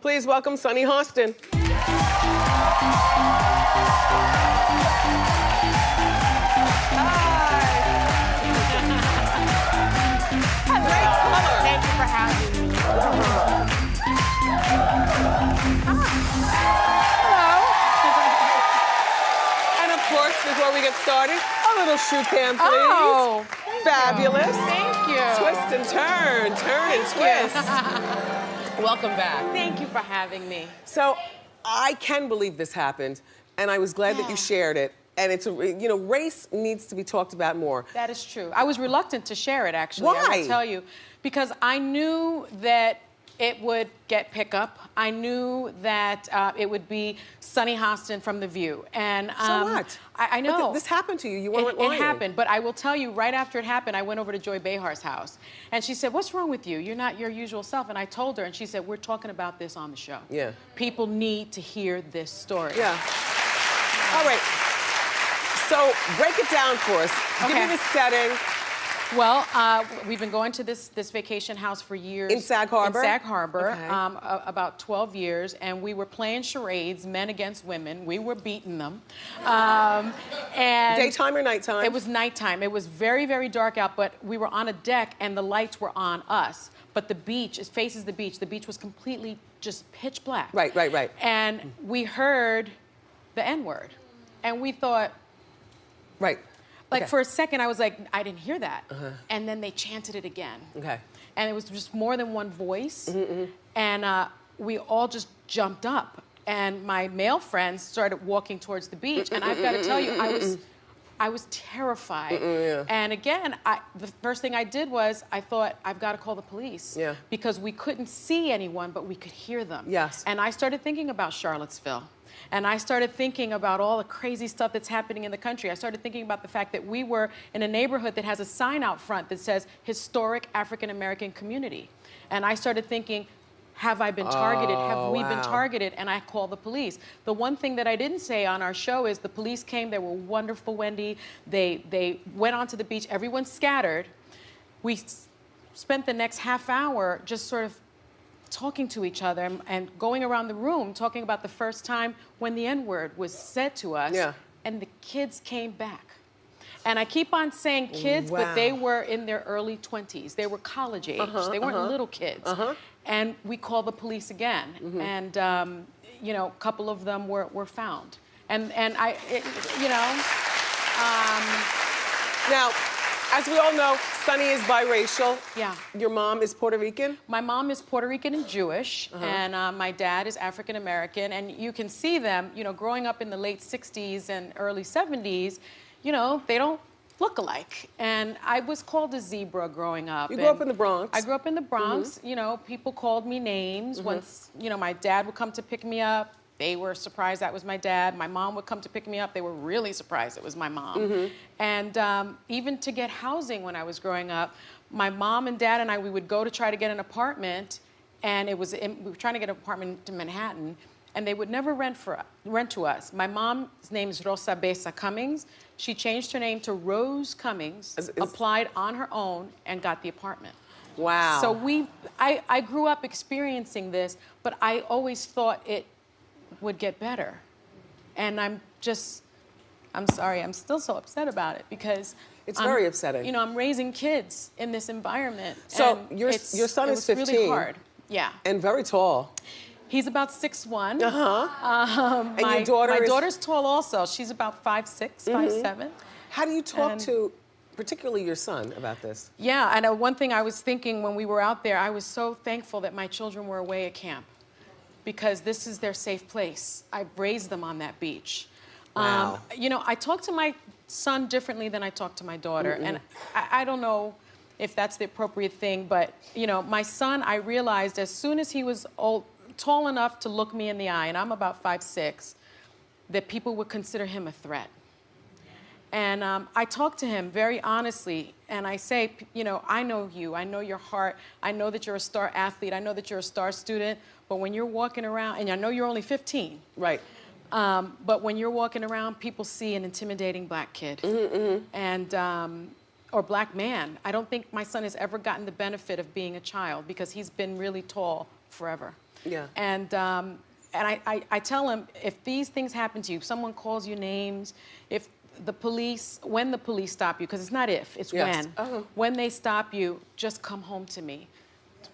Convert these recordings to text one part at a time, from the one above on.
Please welcome Sunny Hostin. Thank you for having me. And of course, before we get started, a little shoe cam, please. Oh, fabulous. thank you. Twist and turn, and twist. Welcome back. Thank you for having me. So, I can believe this happened, and I was glad that you shared it. And it's, you know, race needs to be talked about more. That is true. I was reluctant to share it, actually. Why? I will tell you. Because I knew that it would get pickup. I knew that it would be Sunny Hostin from The View. And so what? I know. But this happened to you. You weren't lying. It happened, but I will tell you, right after it happened, I went over to Joy Behar's house. And she said, what's wrong with you? You're not your usual self. And I told her, and she said, we're talking about this on the show. Yeah. People need to hear this story. Yeah. All right. So break it down for us. Okay. Give me the setting. Well, we've been going to this vacation house for years. In Sag Harbor? In Sag Harbor, Okay. about 12 years, and we were playing charades, men against women. We were beating them. And Daytime or nighttime? It was nighttime. It was very, very dark out, but we were on a deck, and the lights were on us. But the beach, it faces the beach. The beach was completely just pitch black. Right. And we heard the N-word, and we thought, right. like, okay. for a second, I was like, I didn't hear that. And then they chanted it again. Okay. And it was just more than one voice. And we all just jumped up. And my male friends started walking towards the beach. And I've got to tell you, I was terrified. And again, the first thing I did was I thought, I've got to call the police. Yeah. Because we couldn't see anyone, but we could hear them. Yes. And I started thinking about Charlottesville. And I started thinking about all the crazy stuff that's happening in the country. I started thinking about the fact that we were in a neighborhood that has a sign out front that says Historic African American Community. And I started thinking, have I been targeted? Have we been targeted? And I called the police. The one thing that I didn't say on our show is the police came. They were wonderful, Wendy. They went onto the beach. Everyone scattered. We spent the next half hour just sort of talking to each other and going around the room talking about the first time when the N-word was said to us. Yeah. And the kids came back. And I keep on saying kids, but they were in their early 20s. They were college age. They weren't little kids. And we called the police again. And, you know, a couple of them were found. And you know. Now, as we all know, Sunny is biracial. Yeah. Your mom is Puerto Rican? My mom is Puerto Rican and Jewish, and my dad is African American. And you can see them, you know, growing up in the late 60s and early 70s, you know, they don't look alike. And I was called a zebra growing up. You grew up in the Bronx. I grew up in the Bronx. You know, people called me names. Once, you know, my dad would come to pick me up. They were surprised that was my dad. My mom would come to pick me up. They were really surprised it was my mom. And even to get housing when I was growing up, my mom and dad and I, we would go to try to get an apartment, and we were trying to get an apartment in Manhattan, and they would never rent to us. My mom's name is Rosa Besa Cummings. She changed her name to Rose Cummings, applied on her own, and got the apartment. Wow. So I grew up experiencing this, but I always thought it would get better. And I'm sorry, I'm still so upset about it because it's very upsetting. You know, I'm raising kids in this environment. So your son is 15. It was really hard. Yeah. And very tall. He's about 6'1". And My your daughter's tall also. She's about 5'6", 5'7". How do you talk to particularly your son about this? Yeah, and one thing I was thinking when we were out there, I was so thankful that my children were away at camp, because this is their safe place. I raised them on that beach. Wow. You know, I talk to my son differently than I talk to my daughter, and I don't know if that's the appropriate thing, but, you know, my son, I realized as soon as he was tall enough to look me in the eye, and I'm about 5'6", that people would consider him a threat. And I talk to him very honestly, and I say, you know, I know you, I know your heart, I know that you're a star athlete, I know that you're a star student, but when you're walking around, and I know you're only 15. Right. But when you're walking around, people see an intimidating black kid. And, or black man. I don't think my son has ever gotten the benefit of being a child because he's been really tall forever. Yeah. And I tell him, if these things happen to you, someone calls you names, if the police, when the police stop you, because it's not if, it's Yes. when. When they stop you, just come home to me.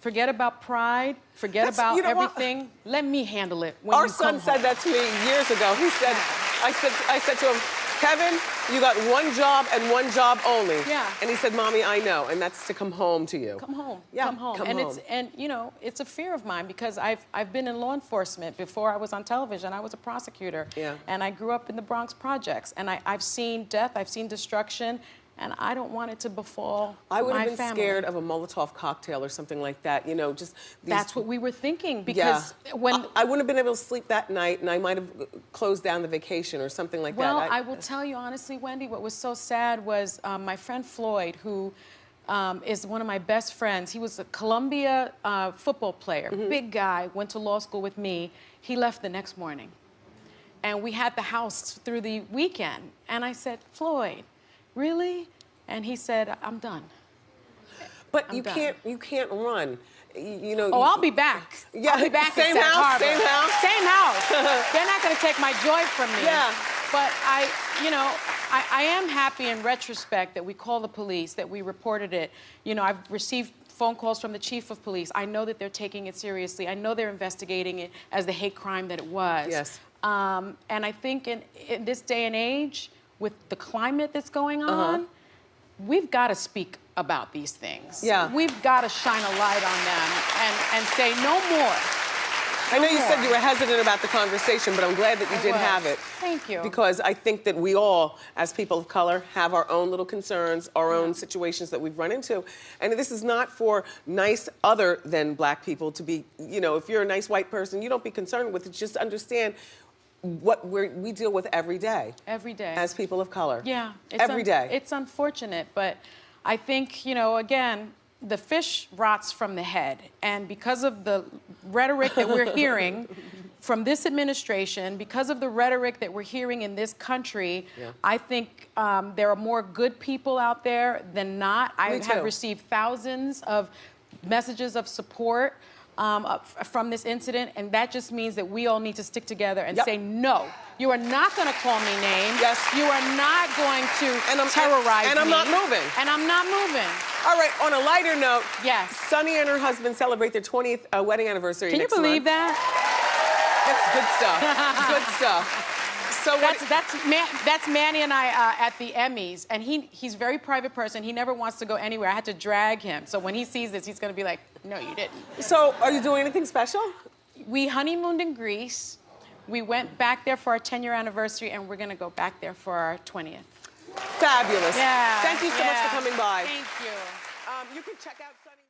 Forget about pride, forget about you know what? everything. Let me handle it when Our you son come said home. that to me years ago. He said, I said to him, Kevin, you got one job and one job only. Yeah. And he said, Mommy, I know, and that's to come home to you. Come home. Yeah, Come home. come and home. it's you know, it's a fear of mine because I've been in law enforcement before I was on television. I was a prosecutor. Yeah. And I grew up in the Bronx projects. And I've seen death, I've seen destruction, and I don't want it to befall I would my have been family. scared of a Molotov cocktail or something like that. You know, just these, That's what we were thinking because when I wouldn't have been able to sleep that night, and I might have closed down the vacation or something like Well, that. I will tell you honestly, Wendy, what was so sad was my friend Floyd, who is one of my best friends. He was a Columbia football player, big guy, went to law school with me. He left the next morning. And we had the house through the weekend. And I said, Floyd, really? And he said, I'm done. But I'm you done. can't run. You know. Oh, I'll be back. Yeah, I'll be back same in Sag house, Harbor. same house. Same house. They're not going to take my joy from me. Yeah. But I am happy in retrospect that we called the police, that we reported it. You know, I've received phone calls from the chief of police. I know that they're taking it seriously. I know they're investigating it as the hate crime that it was. Yes. And I think in this day and age, with the climate that's going on, we've got to speak about these things. Yeah. We've got to shine a light on them and say no more. I know you said you were hesitant about the conversation, but I'm glad that you did have it. Thank you. Because I think that we all, as people of color, have our own little concerns, our own situations that we've run into. And this is not for nice other than black people to be, you know, if you're a nice white person, you don't be concerned with it. Just understand what we deal with every day. Every day. As people of color. Yeah. Every day. It's unfortunate, but I think, you know, again, the fish rots from the head. And because of the rhetoric that we're hearing from this administration, because of the rhetoric that we're hearing in this country, I think there are more good people out there than not. I have received thousands of messages of support from this incident, and that just means that we all need to stick together and say, no, you are not going to call me names. Yes. You are not going to terrorize me. And I'm not moving. And I'm not moving. All right, on a lighter note, Yes. Sunny and her husband celebrate their 20th wedding anniversary Can you next believe month. that? That's good stuff. Good stuff. So That's Manny and I at the Emmys, and he's a very private person. He never wants to go anywhere. I had to drag him. So when he sees this, he's going to be like, no, you didn't. So are you doing anything special? We honeymooned in Greece. We went back there for our 10-year anniversary, and we're going to go back there for our 20th. Fabulous. Yeah. Thank you so much for coming by. Thank you. You can check out Sunny.